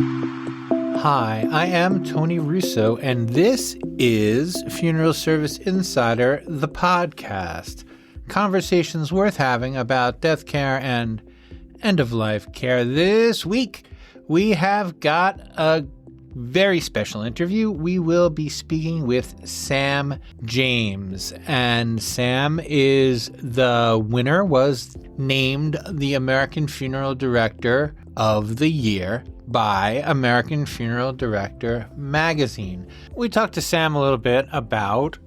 Hi, I am Tony Russo, and this is Funeral Service Insider, the podcast. Conversations worth having about death care and end-of-life care. This week, we have got a very special interview. We will be speaking with Sam James, and Sam was named the American Funeral Director of the Year by American Funeral Director magazine. We talked to Sam a little bit about,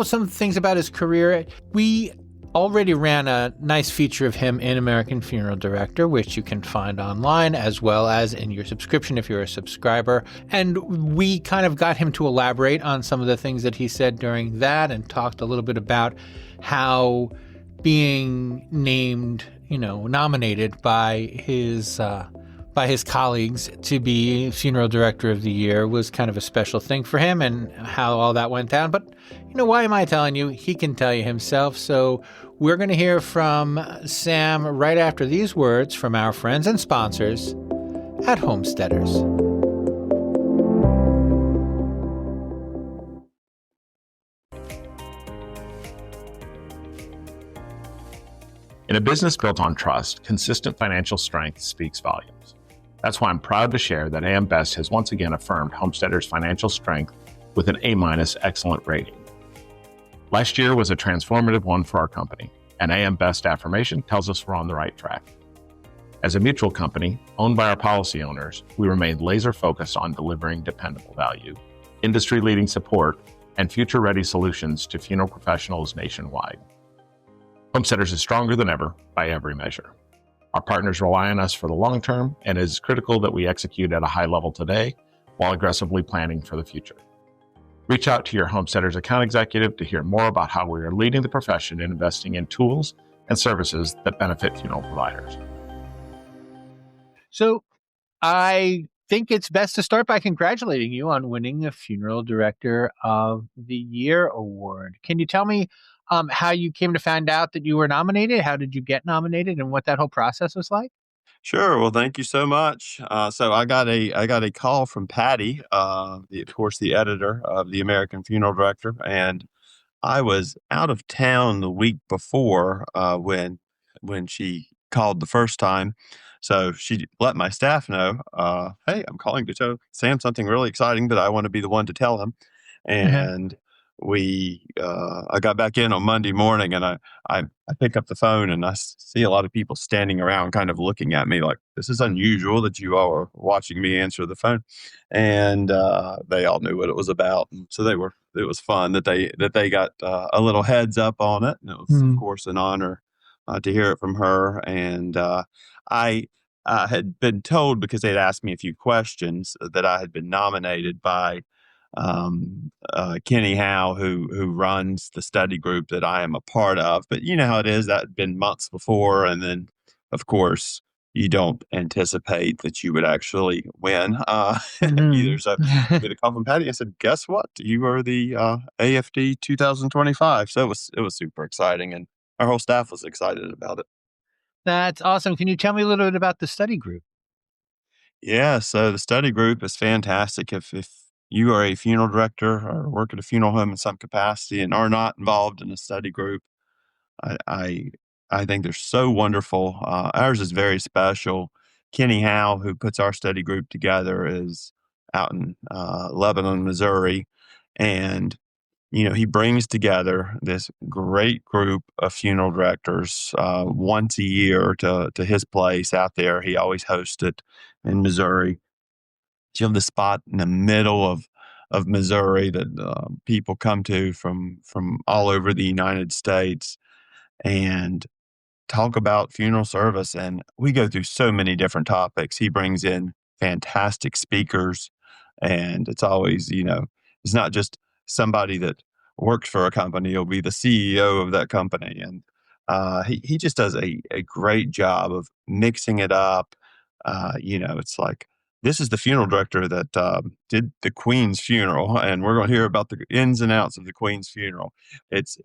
some things about his career. We already ran a nice feature of him in American Funeral Director, which you can find online as well as in your subscription if you're a subscriber. And we kind of got him to elaborate on some of the things that he said during that and talked a little bit about how being named, nominated by his colleagues to be Funeral Director of the Year was kind of a special thing for him and how all that went down. But, why am I telling you? He can tell you himself. So we're going to hear from Sam right after these words from our friends and sponsors at Homesteaders. In a business built on trust, consistent financial strength speaks volumes. That's why I'm proud to share that AM Best has once again affirmed Homesteaders' financial strength with an A- excellent rating. Last year was a transformative one for our company, and AM Best affirmation tells us we're on the right track. As a mutual company owned by our policy owners, we remain laser focused on delivering dependable value, industry-leading support, and future-ready solutions to funeral professionals nationwide. Homesteaders is stronger than ever by every measure. Our partners rely on us for the long term, and it is critical that we execute at a high level today while aggressively planning for the future. Reach out to your Homesteaders account executive to hear more about how we are leading the profession in investing in tools and services that benefit funeral providers. So I think it's best to start by congratulating you on winning the Funeral Director of the Year award. Can you tell me how you came to find out that you were nominated? How did you get nominated and what that whole process was like? Sure. Well, thank you so much. So I got a call from Patty, of course, the editor of the American Funeral Director, and I was out of town the week before when she called the first time. So she let my staff know, hey, I'm calling to tell Sam something really exciting, but I want to be the one to tell him. And I got back in on Monday morning, and I pick up the phone and I see a lot of people standing around kind of looking at me like, this is unusual that you all are watching me answer the phone. And they all knew what it was about. And so it was fun that they got a little heads up on it. And it was, of course, an honor to hear it from her. And I had been told, because they'd asked me a few questions, that I had been nominated by Kenny Howe, who runs the study group that I am a part of. But you know how it is, that had been months before. And then, of course, you don't anticipate that you would actually win either. So I made a call from Patty. I said, guess what? You are the AFD 2025. So it was super exciting. And our whole staff was excited about it. That's awesome. Can you tell me a little bit about the study group? Yeah, so the study group is fantastic. If you are a funeral director or work at a funeral home in some capacity and are not involved in a study group, I I, I think they're so wonderful. Ours is very special. Kenny Howe, who puts our study group together, is out in Lebanon, Missouri, and he brings together this great group of funeral directors once a year to his place out there. He always hosts it in Missouri. You have the spot in the middle of Missouri that people come to from all over the United States and talk about funeral service. And we go through so many different topics. He brings in fantastic speakers, and it's always, it's not just somebody that works for a company. He'll be the CEO of that company. And he just does a great job of mixing it up. It's like, this is the funeral director that did the Queen's funeral, and we're going to hear about the ins and outs of the Queen's funeral. It's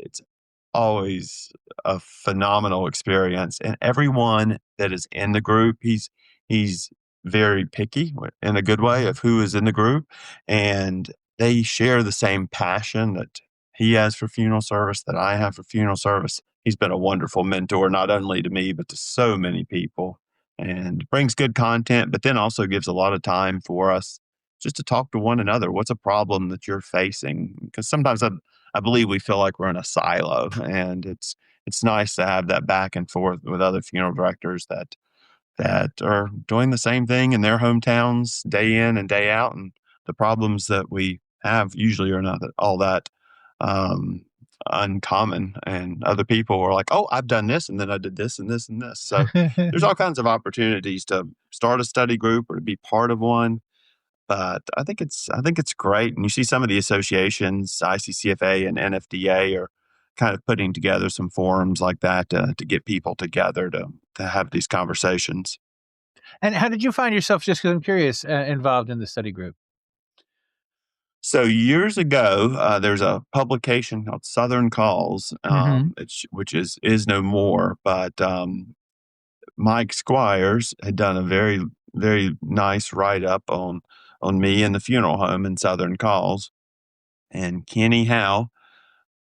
always a phenomenal experience, and everyone that is in the group, he's very picky in a good way of who is in the group, and they share the same passion that he has for funeral service that I have for funeral service. He's been a wonderful mentor, not only to me, but to so many people, and brings good content, but then also gives a lot of time for us just to talk to one another. What's a problem that you're facing? Because sometimes I believe we feel like we're in a silo, and it's nice to have that back and forth with other funeral directors that are doing the same thing in their hometowns day in and day out. And the problems that we have usually are not all that um, uncommon. And other people are like, oh, I've done this, and then I did this and this and this. So there's all kinds of opportunities to start a study group or to be part of one. But I think it's great. And you see some of the associations, ICCFA and NFDA, are kind of putting together some forums like that to get people together to have these conversations. And how did you find yourself, just because I'm curious, involved in the study group? So years ago, there's a publication called Southern Calls, Hmm. which is no more. But Mike Squires had done a very very nice write up on me and the funeral home in Southern Calls, and Kenny Howe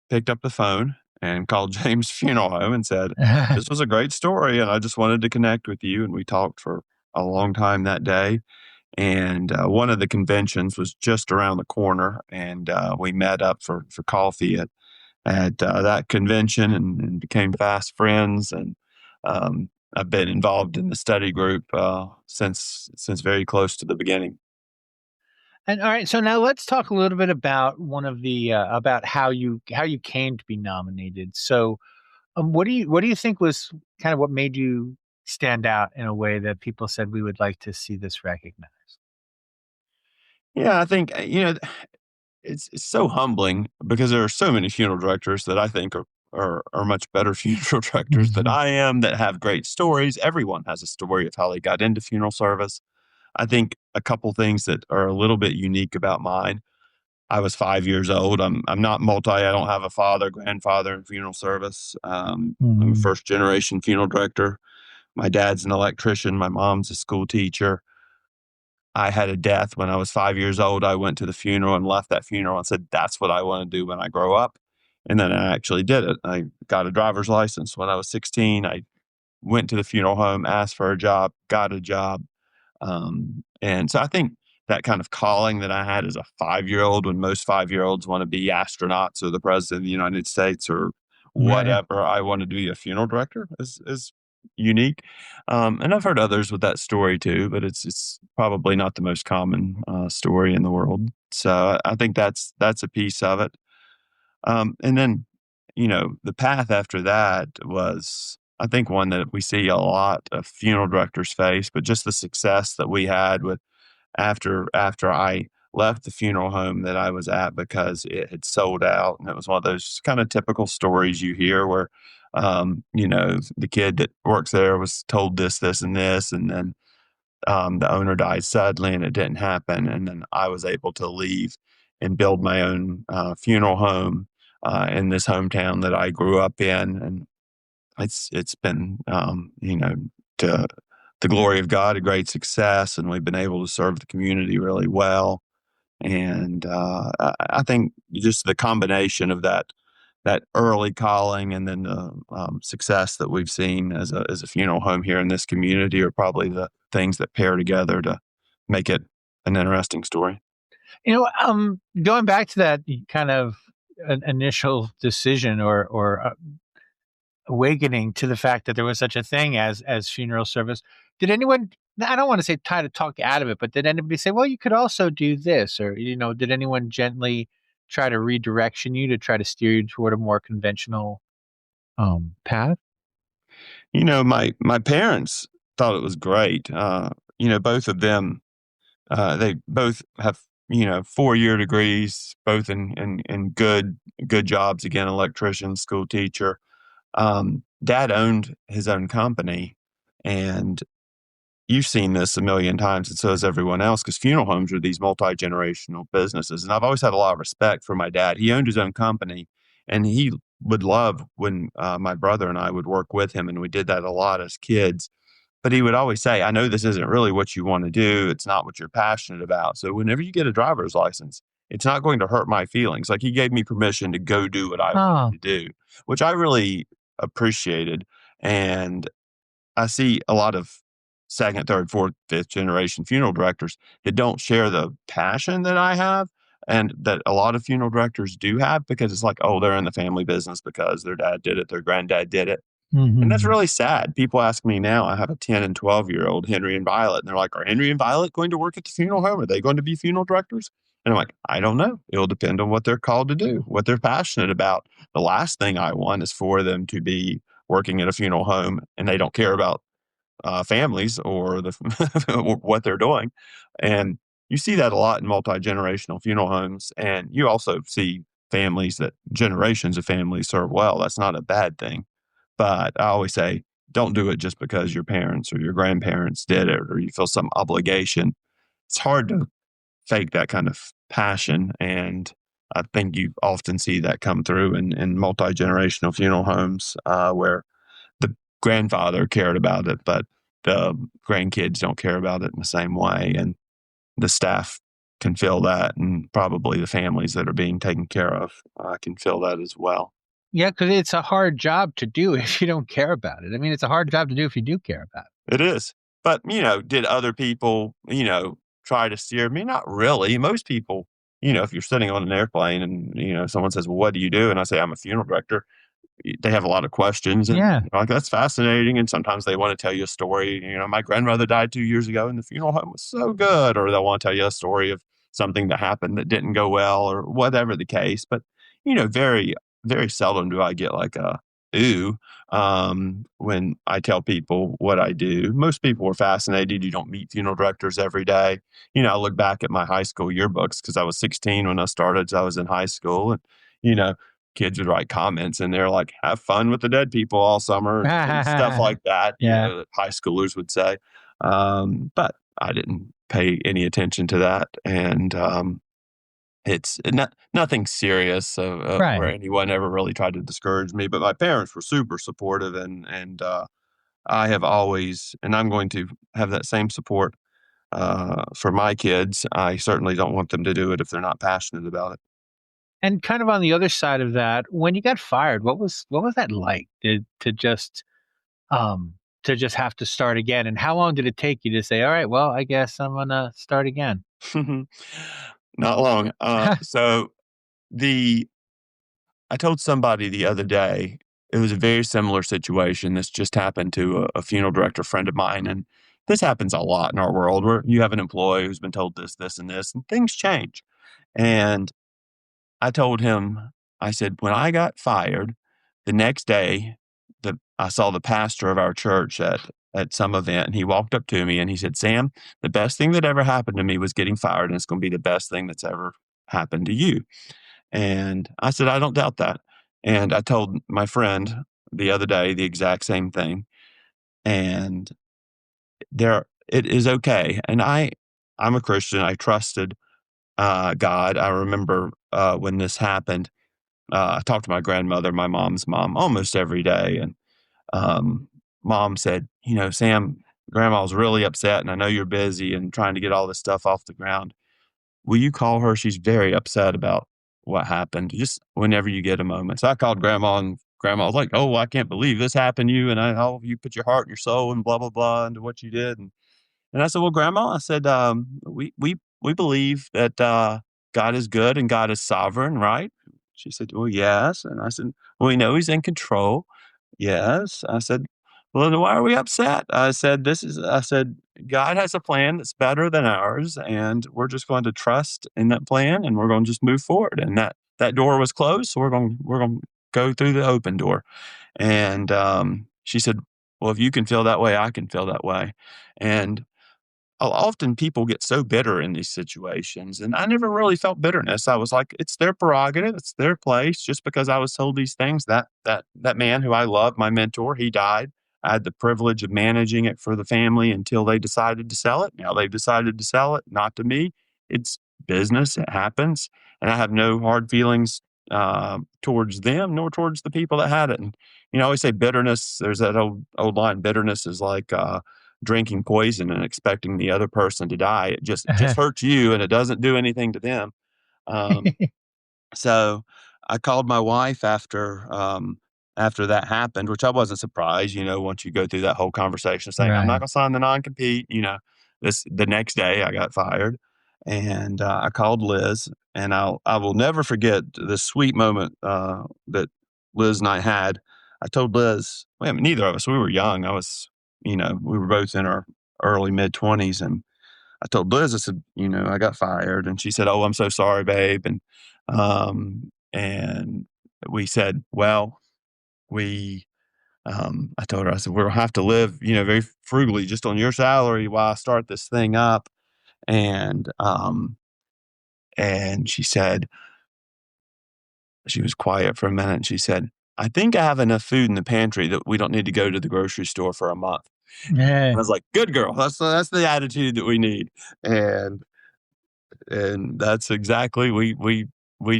picked up the phone and called James Funeral Home and said, "This was a great story, and I just wanted to connect with you." And we talked for a long time that day. And one of the conventions was just around the corner, and we met up for coffee at that convention and became fast friends. And I've been involved in the study group since very close to the beginning. And all right, so now let's talk a little bit about one of the about how you came to be nominated. So, what do you think was kind of what made you stand out in a way that people said we would like to see this recognized? Yeah, I think it's so humbling because there are so many funeral directors that I think are much better funeral directors than I am, that have great stories. Everyone has a story of how they got into funeral service. I think a couple things that are a little bit unique about mine. I was 5 years old. I'm not multi. I don't have a father, grandfather in funeral service. I'm a Mhm. first generation funeral director. My dad's an electrician. My mom's a school teacher. I had a death when I was 5 years old. I went to the funeral and left that funeral and said, "That's what I want to do when I grow up." And then I actually did it. I got a driver's license when I was 16. I went to the funeral home, asked for a job, got a job. And so I think that kind of calling that I had as a 5 year old, when most 5 year olds want to be astronauts or the president of the United States or Right. whatever, I wanted to be a funeral director is unique. And I've heard others with that story too, but it's probably not the most common story in the world. So I think that's a piece of it. And then, the path after that was, I think, one that we see a lot of funeral directors face, but just the success that we had with after I left the funeral home that I was at because it had sold out. And it was one of those kind of typical stories you hear where, the kid that works there was told this, this, and this, and then the owner died suddenly and it didn't happen. And then I was able to leave and build my own funeral home in this hometown that I grew up in. And it's been, to the glory of God, a great success. And we've been able to serve the community really well. And I think just the combination of that early calling and then the success that we've seen as a funeral home here in this community are probably the things that pair together to make it an interesting story. Going back to that kind of an initial decision or awakening to the fact that there was such a thing as funeral service. Did anyone? I don't want to say try to talk you out of it, but did anybody say, "Well, you could also do this," or did anyone gently try to redirection you to try to steer you toward a more conventional path? My parents thought it was great. Both of them, they both have 4 year degrees, both in good jobs. Again, electrician, school teacher. Dad owned his own company, and you've seen this a million times, and so has everyone else, because funeral homes are these multi-generational businesses. And I've always had a lot of respect for my dad. He owned his own company, and he would love when my brother and I would work with him, and we did that a lot as kids. But he would always say, I know this isn't really what you want to do. It's not what you're passionate about. So whenever you get a driver's license, it's not going to hurt my feelings. Like he gave me permission to go do what I Oh, wanted to do, which I really appreciated. And I see a lot of second, third, fourth, fifth generation funeral directors that don't share the passion that I have and that a lot of funeral directors do have, because it's like, oh, they're in the family business because their dad did it, their granddad did it. And that's hmm really sad. People ask me now, I have a 10 and 12-year-old, Henry and Violet, and they're like, are Henry and Violet going to work at the funeral home? Are they going to be funeral directors? And I'm like, I don't know. It'll depend on what they're called to do, what they're passionate about. The last thing I want is for them to be working at a funeral home and they don't care about families or what they're doing. And you see that a lot in multi-generational funeral homes. And you also see families that generations of families serve well. That's not a bad thing. But I always say, don't do it just because your parents or your grandparents did it or you feel some obligation. It's hard to fake that kind of passion. And I think you often see that come through in multi generational funeral homes where the grandfather cared about it, but the grandkids don't care about it in the same way. And the staff can feel that. And probably the families that are being taken care of can feel that as well. yeah, because it's a hard job to do if you don't care about it. I mean, it's a hard job to do if you do care about it. It is. But, did other people, try to steer me? Not really. Most people, if you're sitting on an airplane and, someone says, well, what do you do? And I say, I'm a funeral director. They have a lot of questions and Yeah. like, that's fascinating. And sometimes they want to tell you a story. My grandmother died 2 years ago and the funeral home was so good. Or they'll want to tell you a story of something that happened that didn't go well or whatever the case. But, very, very seldom do I get like a, ooh, when I tell people what I do. Most people are fascinated. You don't meet funeral directors every day. I look back at my high school yearbooks because I was 16 when I started. So I was in high school and, you know, kids would write comments and they're like, have fun with the dead people all summer and stuff like that, Yeah. that high schoolers would say. But I didn't pay any attention to that. And it's nothing serious where Right. anyone ever really tried to discourage me. But my parents were super supportive, and I have always, and I'm going to have that same support for my kids. I certainly don't want them to do it if they're not passionate about it. And kind of on the other side of that, when you got fired, what was that like? Um to just have to start again? And how long did it take you to say, all right, well, I guess I'm gonna start again? Not long. So the I told somebody the other day, it was a very similar situation. This just happened to a funeral director friend of mine. And this happens a lot in our world where you have an employee who's been told this, this, and this, and things change. And I told him, I said, when I got fired, the next day, I saw the pastor of our church at some event, and he walked up to me and he said, Sam, the best thing that ever happened to me was getting fired, and it's going to be the best thing that's ever happened to you. And I said, I don't doubt that. And I told my friend the other day the exact same thing. And it is okay. And I'm a Christian. I trusted God. I remember when this happened, I talked to my grandmother, my mom's mom, almost every day. And mom said, Sam, grandma's really upset. And I know you're busy and trying to get all this stuff off the ground. Will you call her? She's very upset about what happened, just whenever you get a moment. So I called grandma, and grandma was like, oh, I can't believe this happened to you. And you put your heart and your soul and blah, blah, blah into what you did. And I said, well, grandma, I said, we believe that God is good and God is sovereign, right? She said, well, yes. And I said, well, we know he's in control. Yes. I said, well, then why are we upset? I said, God has a plan that's better than ours. And we're just going to trust in that plan and we're going to just move forward. And that door was closed. So we're going to go through the open door. And she said, well, if you can feel that way, I can feel that way. And often people get so bitter in these situations, and I never really felt bitterness. I was like, it's their prerogative, it's their place. Just because I was told these things, that man who I loved, my mentor, he died. I had the privilege of managing it for the family until they decided to sell it. Now they've decided to sell it, not to me. It's business. It happens, and I have no hard feelings towards them nor towards the people that had it. And I always say bitterness. There's that old line: bitterness is like drinking poison and expecting the other person to die. It just hurts you, and it doesn't do anything to them. Um, so I called my wife after that happened, which I wasn't surprised, once you go through that whole conversation saying, I'm not Right. going to sign the non-compete, the next day I got fired. And I called Liz, and I will never forget the sweet moment that Liz and I had. I told Liz, well, I mean, neither of us, we were young. We were both in our early mid-20s. And I told Liz, I said, I got fired. And she said, oh, I'm so sorry, babe. And we said, well, I told her, I said, we'll have to live, very frugally just on your salary while I start this thing up. And, and she was quiet for a minute, and she said, I think I have enough food in the pantry that we don't need to go to the grocery store for a month. I Yeah. was like, good girl. That's the attitude that we need. And, and that's exactly, we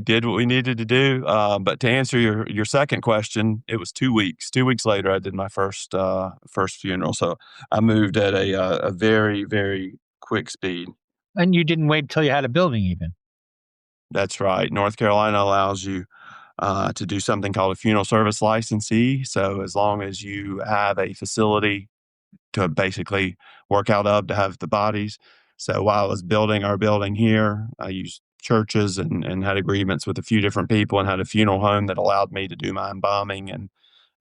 did what we needed to do. But to answer your second question, it was 2 weeks. 2 weeks later, I did my first funeral. So I moved at a very, very quick speed. And you didn't wait till you had a building even. That's right. North Carolina allows you to do something called a funeral service licensee. So as long as you have a facility to basically work out of to have the bodies. So while I was building our building here, I used churches and had agreements with a few different people and had a funeral home that allowed me to do my embalming and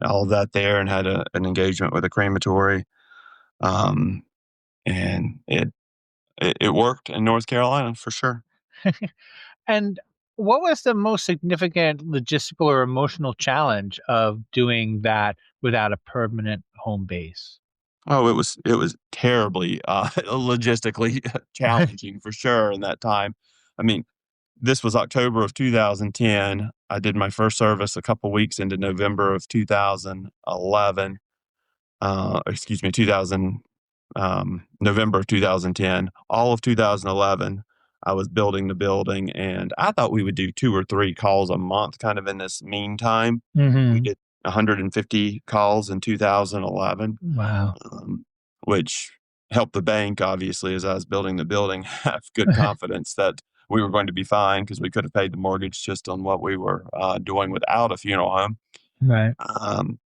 all of that there, and had an engagement with a crematory. Um, and it worked in North Carolina for sure. And what was the most significant logistical or emotional challenge of doing that without a permanent home base? Oh, it was terribly logistically challenging for sure in that time. I mean, this was October of 2010. I did my first service a couple weeks into November of 2011. Excuse me, 2000, November of 2010. All of 2011, I was building the building, and I thought we would do 2 or 3 calls a month kind of in this meantime. We Hmm. did 150 calls in 2011, Wow. which helped the bank, obviously, as I was building the building, have good confidence that we were going to be fine because we could have paid the mortgage just on what we were doing without a funeral home. Right. Um,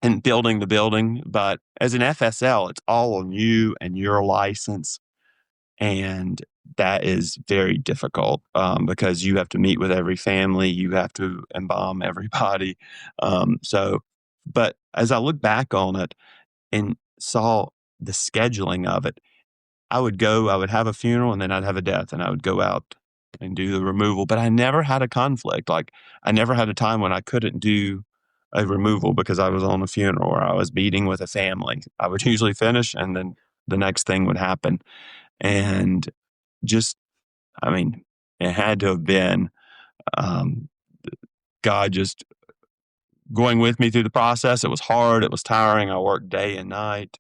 and building the building. But as an FSL, it's all on you and your license. And that is very difficult because you have to meet with every family, you have to embalm everybody. But as I look back on it and saw the scheduling of it, I would have a funeral, and then I'd have a death, and I would go out and do the removal. But I never had a conflict. Like, I never had a time when I couldn't do a removal because I was on a funeral or I was meeting with a family. I would usually finish, and then the next thing would happen. And just, I mean, it had to have been um, God just going with me through the process. It was hard. It was tiring. I worked day and night.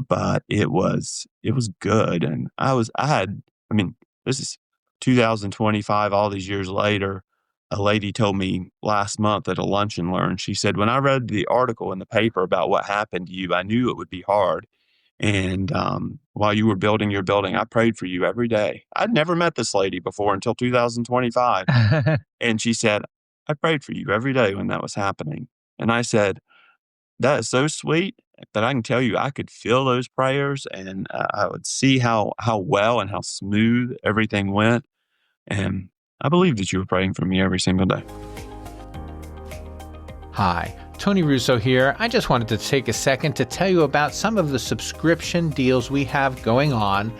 But it was good. And I mean, this is 2025, all these years later. A lady told me last month at a lunch and learn, she said, when I read the article in the paper about what happened to you, I knew it would be hard. And while you were building your building, I prayed for you every day. I'd never met this lady before until 2025. And she said, I prayed for you every day when that was happening. And I said, that is so sweet that I can tell you I could feel those prayers, and I would see how well and how smooth everything went. And I believe that you were praying for me every single day. Hi, Tony Russo here. I just wanted to take a second to tell you about some of the subscription deals we have going on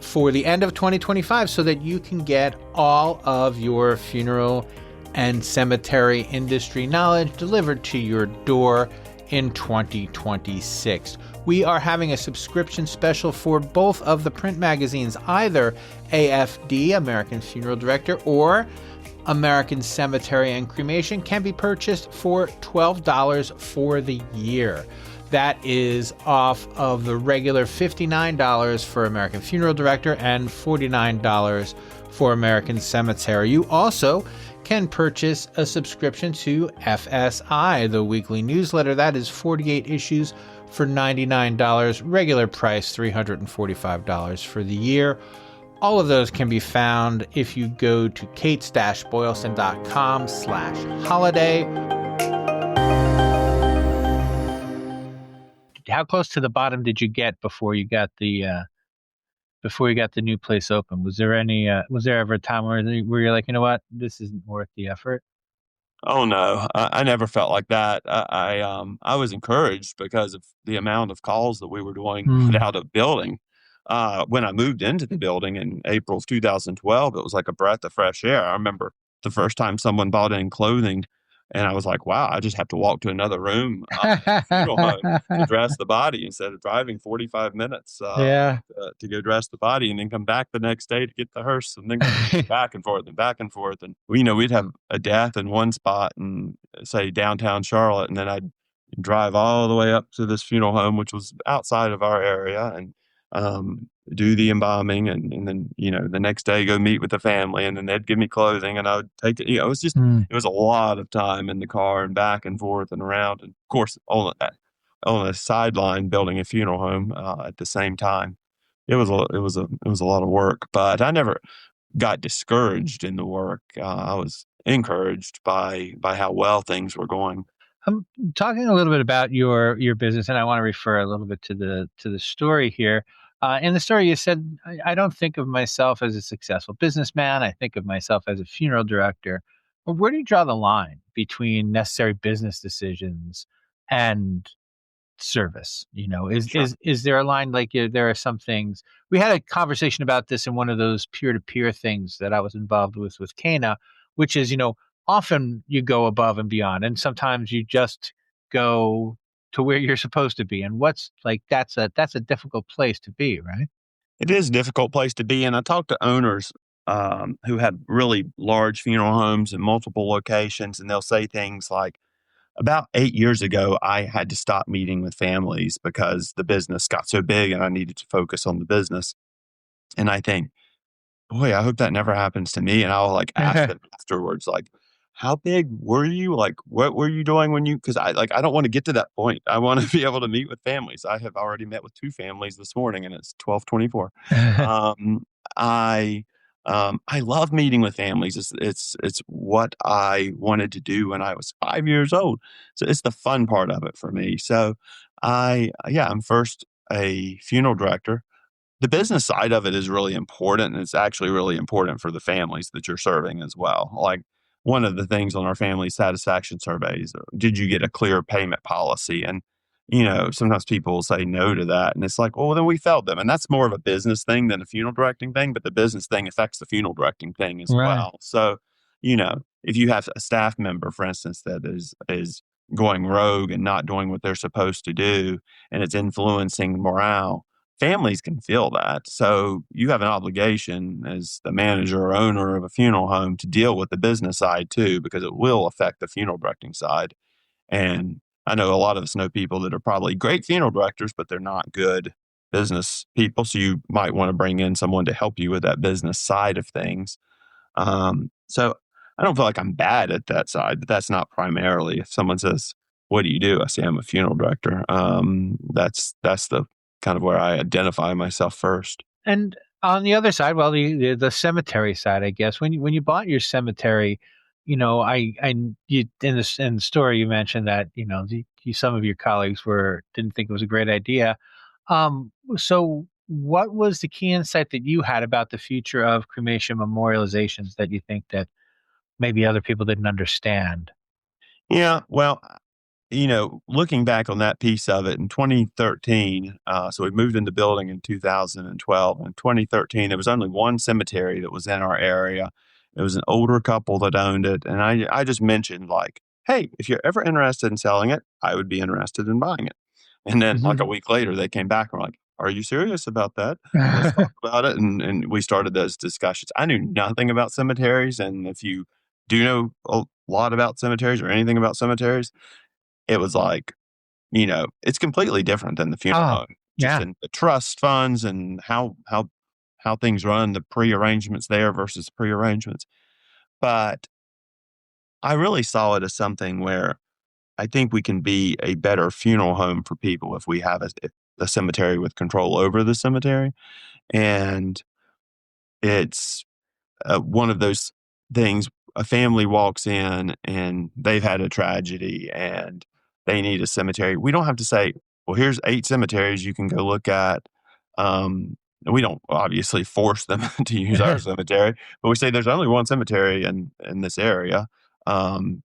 for the end of 2025 so that you can get all of your funeral and cemetery industry knowledge delivered to your door in 2026. We are having a subscription special for both of the print magazines, either AFD, American Funeral Director, or American Cemetery and Cremation, can be purchased for $12 for the year. That is off of the regular $59 for American Funeral Director and $49 for American Cemetery. You also can purchase a subscription to FSI, the weekly newsletter. That is 48 issues for $99, regular price $345 for the year. All of those can be found if you go to kates-boylston.com/holiday. How close to the bottom did you get before you got the new place open? Was there ever a time where you're like, you know what, this isn't worth the effort? Oh no, I never felt like that. I was encouraged because of the amount of calls that we were doing without a building. When I moved into the building in April of 2012, it was like a breath of fresh air. I remember the first time someone bought in clothing, and I was like, "Wow, I just have to walk to another room, funeral home to dress the body instead of driving 45 minutes Yeah. to go dress the body, and then come back the next day to get the hearse, and then back and forth and back and forth." And we'd have a death in one spot in, say, downtown Charlotte, and then I'd drive all the way up to this funeral home, which was outside of our area, and do the embalming, and then the next day go meet with the family, and then they'd give me clothing, and I would take it. It was just it was a lot of time in the car and back and forth and around, and of course on a sideline building a funeral home at the same time. It was a lot of work, but I never got discouraged in the work. I was encouraged by how well things were going. I'm talking a little bit about your business, and I want to refer a little bit to the story here. In the story, you said, I don't think of myself as a successful businessman. I think of myself as a funeral director." Well, where do you draw the line between necessary business decisions and service? Sure. Is there a line, like, there are some things? We had a conversation about this in one of those peer-to-peer things that I was involved with Kana, which is, often you go above and beyond, and sometimes you just go to where you're supposed to be. And what's like, that's a difficult place to be, right? It is a difficult place to be, and I talked to owners who have really large funeral homes in multiple locations, and they'll say things like, "About 8 years ago, I had to stop meeting with families because the business got so big and I needed to focus on the business." And I think, boy, I hope that never happens to me. And I'll like ask them afterwards, like, "How big were you? Like, what were you doing when you?" Because I don't want to get to that point. I want to be able to meet with families. I have already met with two families this morning, and it's 12:24. Um, I I love meeting with families. It's what I wanted to do when I was 5 years old. So it's the fun part of it for me. So I'm first a funeral director. The business side of it is really important, and it's actually really important for the families that you're serving as well. Like, one of the things on our family satisfaction surveys, did you get a clear payment policy? And, sometimes people will say no to that. And it's like, well, then we failed them. And that's more of a business thing than a funeral directing thing, but the business thing affects the funeral directing thing as Right. well. So, if you have a staff member, for instance, that is going rogue and not doing what they're supposed to do, and it's influencing morale, families can feel that. So you have an obligation as the manager or owner of a funeral home to deal with the business side too, because it will affect the funeral directing side. And I know a lot of us know people that are probably great funeral directors, but they're not good business people. So you might want to bring in someone to help you with that business side of things. So I don't feel like I'm bad at that side, but that's not primarily. If someone says, "What do you do?" I say, "I'm a funeral director." That's the kind of where I identify myself first. And on the other side, well, the cemetery side, I guess, when you bought your cemetery, you in the story you mentioned that some of your colleagues didn't think it was a great idea. So what was the key insight that you had about the future of cremation memorializations that you think that maybe other people didn't understand? Yeah, well, looking back on that piece of it in 2013, so we moved in the building in 2012. In 2013, there was only one cemetery that was in our area. It was an older couple that owned it. And I just mentioned, like, "Hey, if you're ever interested in selling it, I would be interested in buying it." And then, like, a week later, they came back and were like, "Are you serious about that? Let's talk about it." And we started those discussions. I knew nothing about cemeteries. And if you do know a lot about cemeteries or anything about cemeteries, it was like, it's completely different than the funeral Oh, home, just yeah. in the trust funds and how things run, the pre-arrangements there versus pre-arrangements. But I really saw it as something where I think we can be a better funeral home for people if we have a cemetery with control over the cemetery. And it's one of those things. A family walks in and they've had a tragedy and they need a cemetery. We don't have to say, well, here's 8 cemeteries you can go look at. We don't obviously force them to use our cemetery, but we say there's only one cemetery in this area. Um,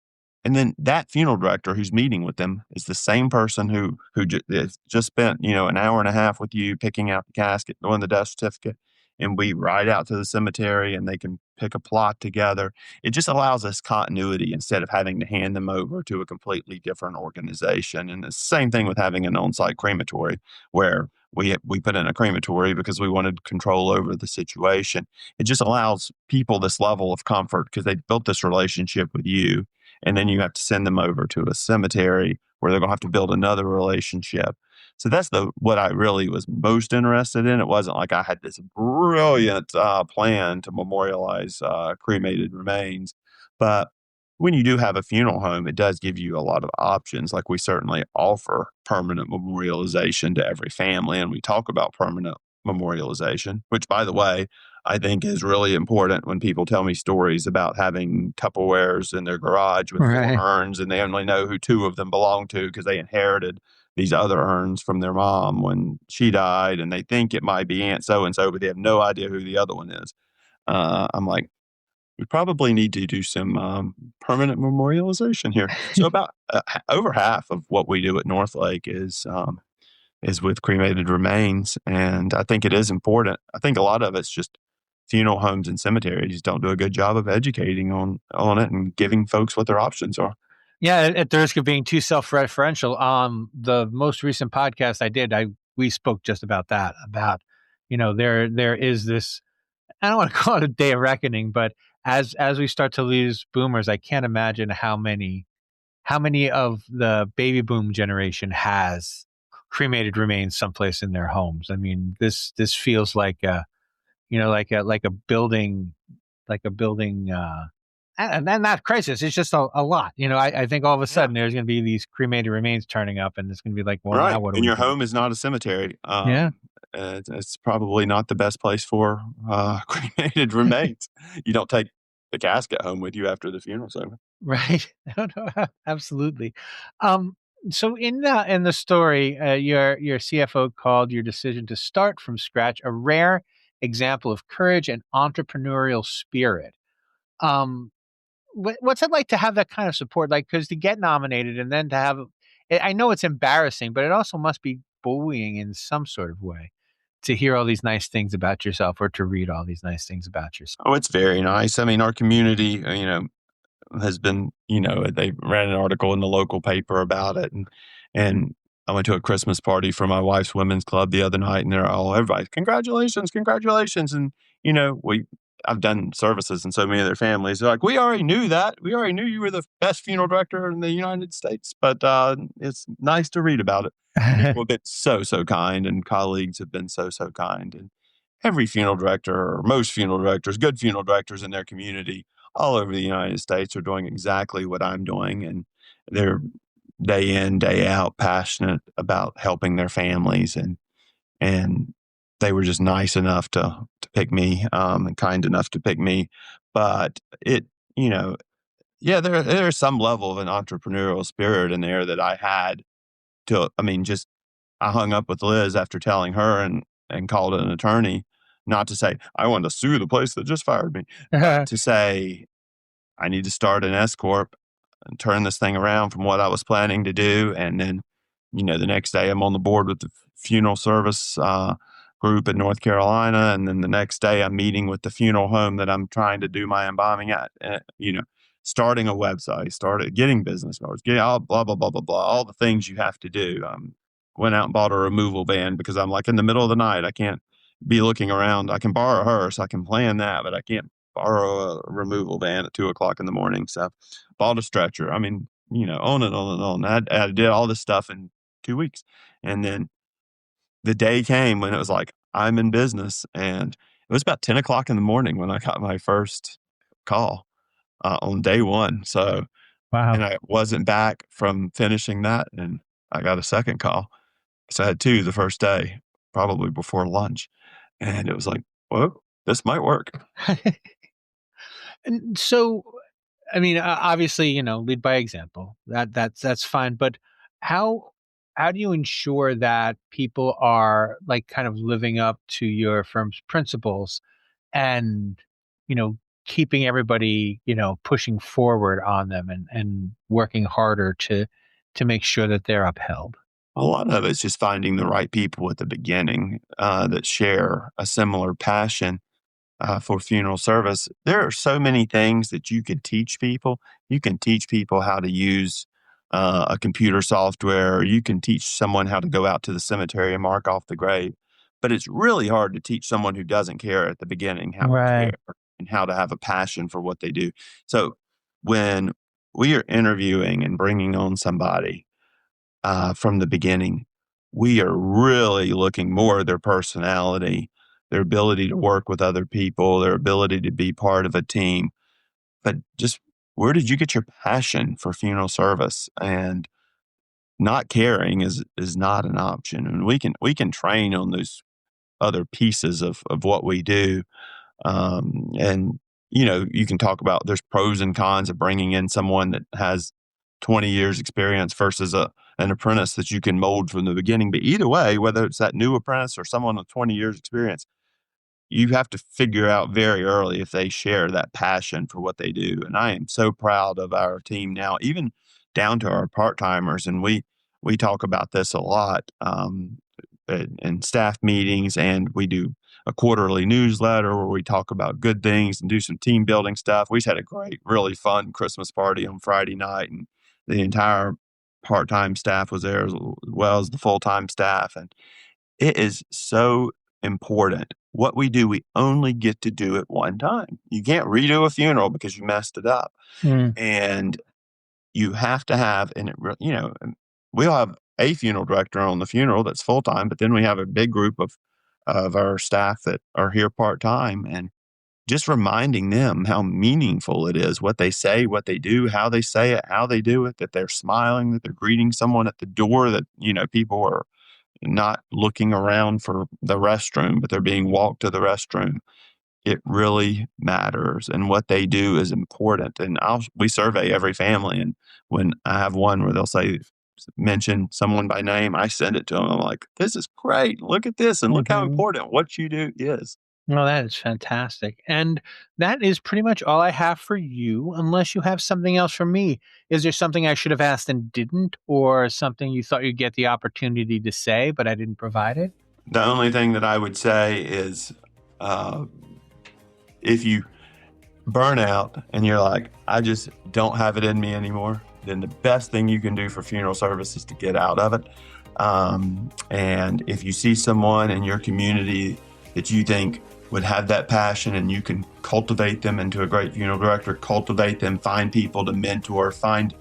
and then that funeral director who's meeting with them is the same person who just spent, an hour and a half with you picking out the casket, doing the death certificate, and we ride out to the cemetery and they can pick a plot together. It just allows us continuity instead of having to hand them over to a completely different organization. And it's the same thing with having an on-site crematory where we put in a crematory because we wanted control over the situation. It just allows people this level of comfort because they built this relationship with you, and then you have to send them over to a cemetery where they're going to have to build another relationship. So that's what I really was most interested in. It wasn't like I had this brilliant plan to memorialize cremated remains, but when you do have a funeral home, it does give you a lot of options. Like we certainly offer permanent memorialization to every family, and we talk about permanent memorialization, which, by the way, I think is really important when people tell me stories about having Tupperwares in their garage with 4 Right. urns and they only know who 2 of them belong to because they inherited these other urns from their mom when she died, and they think it might be Aunt so-and-so, but they have no idea who the other one is. I'm like, we probably need to do some permanent memorialization here. So about over half of what we do at Northlake is with cremated remains, and I think it is important. I think a lot of it's just funeral homes and cemeteries don't do a good job of educating on it and giving folks what their options are. Yeah, at the risk of being too self-referential, the most recent podcast I did, we spoke just about that. About there is this. I don't want to call it a day of reckoning, but as we start to lose boomers, I can't imagine how many of the baby boom generation has cremated remains someplace in their homes. I mean, this feels like like a building, and not crisis. It's just a lot. I think all of a sudden there's going to be these cremated remains turning up, and it's going to be like, well, Right. now what do And we your do? home is not a cemetery. Yeah. It's probably not the best place for cremated remains. You don't take the casket home with you after the funeral service. Right. No, no, absolutely. Um, so in the story, your CFO called your decision to start from scratch a rare example of courage and entrepreneurial spirit. Um, what's it like to have that kind of support? Like, because to get nominated and then to have, I know it's embarrassing, but it also must be bullying in some sort of way to hear all these nice things about yourself or to read all these nice things about yourself. Oh, it's very nice. I mean, our community, has been, they ran an article in the local paper about it. And I went to a Christmas party for my wife's women's club the other night, and everybody, congratulations, congratulations. And, I've done services in so many of their families. They're like, we already knew that. We already knew you were the best funeral director in the United States, but it's nice to read about it. People have been so, so kind, and colleagues have been so, so kind. And every funeral director, or most funeral directors, good funeral directors in their community, all over the United States, are doing exactly what I'm doing. And they're day in, day out passionate about helping their families. And they were just nice enough to pick me, and kind enough to pick me. But there's some level of an entrepreneurial spirit in there that I had just I hung up with Liz after telling her and called an attorney, not to say I wanted to sue the place that just fired me, to say I need to start an S corp and turn this thing around from what I was planning to do. And then, the next day I'm on the board with the funeral service group in North Carolina. And then the next day I'm meeting with the funeral home that I'm trying to do my embalming at, starting a website, started getting business cards, getting all blah, blah, blah, blah, blah, all the things you have to do. Went out and bought a removal van because I'm like in the middle of the night. I can't be looking around. I can borrow her, so I can plan that, but I can't borrow a removal van at 2:00 in the morning. So bought a stretcher. I mean, on and on and on. I did all this stuff in 2 weeks. And then the day came when it was like, I'm in business. And it was about 10:00 in the morning when I got my first call on day one. So And Wow. I wasn't back from finishing that, and I got a second call. So I had 2 the first day, probably before lunch, and it was like, "Well, this might work." And so, I mean, obviously, lead by example. That's fine. But how how do you ensure that people are like kind of living up to your firm's principles and you know keeping everybody pushing forward on them and working harder to make sure that they're upheld? A lot of it's just finding the right people at the beginning, that share a similar passion for funeral service. There are so many things that you can teach people. You can teach people how to use a computer software, or you can teach someone how to go out to the cemetery and mark off the grave. But it's really hard to teach someone who doesn't care at the beginning how to care Right. and how to have a passion for what they do. So when we are interviewing and bringing on somebody from the beginning, we are really looking more at their personality, their ability to work with other people, their ability to be part of a team. But just where did you get your passion for funeral service? And not caring is not an option. And we can train on those other pieces of what we do. And you can talk about there's pros and cons of bringing in someone that has 20 years experience versus an apprentice that you can mold from the beginning. But either way, whether it's that new apprentice or someone with 20 years experience, you have to figure out very early if they share that passion for what they do. And I am so proud of our team now, even down to our part timers. And we talk about this a lot in staff meetings, and we do a quarterly newsletter where we talk about good things and do some team building stuff. We just had a great, really fun Christmas party on Friday night, and the entire part time staff was there as well as the full time staff. And it is so important. What we do, we only get to do it one time. You can't redo a funeral because you messed it up. Mm. And you have to have, and we'll have a funeral director on the funeral that's full time, but then we have a big group of our staff that are here part time, and just reminding them how meaningful it is, what they say, what they do, how they say it, how they do it, that they're smiling, that they're greeting someone at the door, that, people are not looking around for the restroom, but they're being walked to the restroom. It really matters, and what they do is important. And we survey every family, and when I have one where they'll mention someone by name, I send it to them. I'm like, "This is great. Look at this, and look how Hmm. important what you do is." No, that is fantastic. And that is pretty much all I have for you, unless you have something else for me. Is there something I should have asked and didn't, or something you thought you'd get the opportunity to say, but I didn't provide it? The only thing that I would say is, uh, if you burn out and you're like, "I just don't have it in me anymore," then the best thing you can do for funeral service is to get out of it. And if you see someone in your community that you think would have that passion, and you can cultivate them into a great funeral director, cultivate them, find people to mentor, find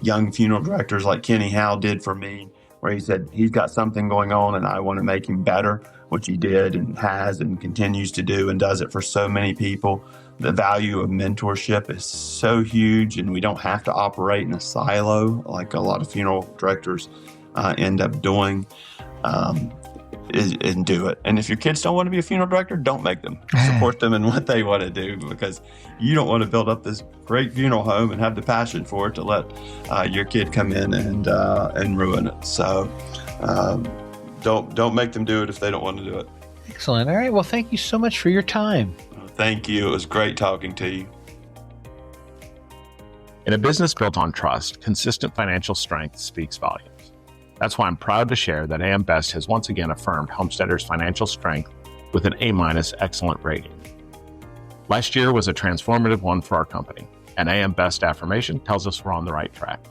young funeral directors like Kenny Howe did for me, where he said he's got something going on and I want to make him better, which he did and has and continues to do and does it for so many people. The value of mentorship is so huge, and we don't have to operate in a silo like a lot of funeral directors end up doing. And do it. And if your kids don't want to be a funeral director, don't make them. Support them in what they want to do, because you don't want to build up this great funeral home and have the passion for it to let your kid come in and ruin it. So don't make them do it if they don't want to do it. Excellent. All right. Well, thank you so much for your time. Thank you. It was great talking to you. In a business built on trust, consistent financial strength speaks volumes. That's why I'm proud to share that AM Best has once again affirmed Homesteader's financial strength with an A- excellent rating. Last year was a transformative one for our company, and AM Best affirmation tells us we're on the right track.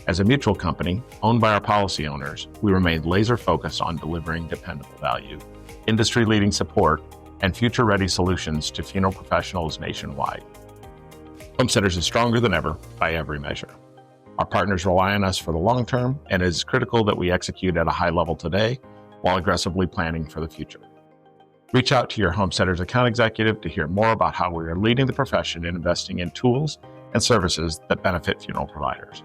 As a mutual company owned by our policy owners, we remained laser focused on delivering dependable value, industry-leading support, and future-ready solutions to funeral professionals nationwide. Homesteaders is stronger than ever by every measure. Our partners rely on us for the long term, and it is critical that we execute at a high level today while aggressively planning for the future. Reach out to your Homesteaders account executive to hear more about how we are leading the profession in investing in tools and services that benefit funeral providers.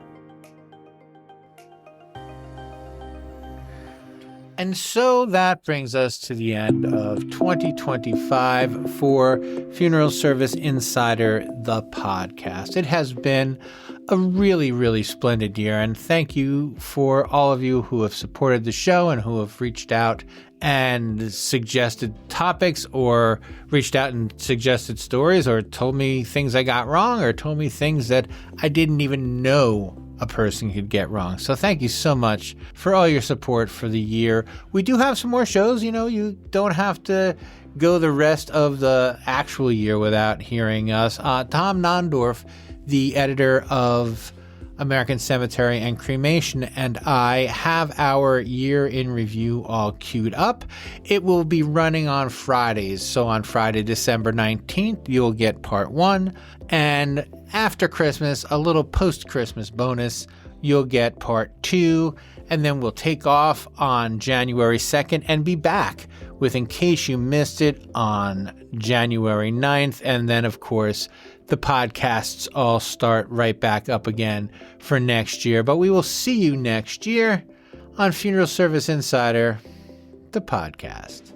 And so that brings us to the end of 2025 for Funeral Service Insider, the podcast. It has been a really, really splendid year. And thank you for all of you who have supported the show and who have reached out and suggested topics or reached out and suggested stories or told me things I got wrong or told me things that I didn't even know a person could get wrong. So thank you so much for all your support for the year. We do have some more shows. You don't have to go the rest of the actual year without hearing us. Tom Nondorf, the editor of American Cemetery and Cremation, and I have our year in review all queued up. It will be running on Fridays. So on Friday, December 19th, you'll get part 1. And after Christmas, a little post-Christmas bonus, you'll get part 2. And then we'll take off on January 2nd and be back with In Case You Missed It on January 9th. And then, of course, the podcasts all start right back up again for next year. But we will see you next year on Funeral Service Insider, the podcast.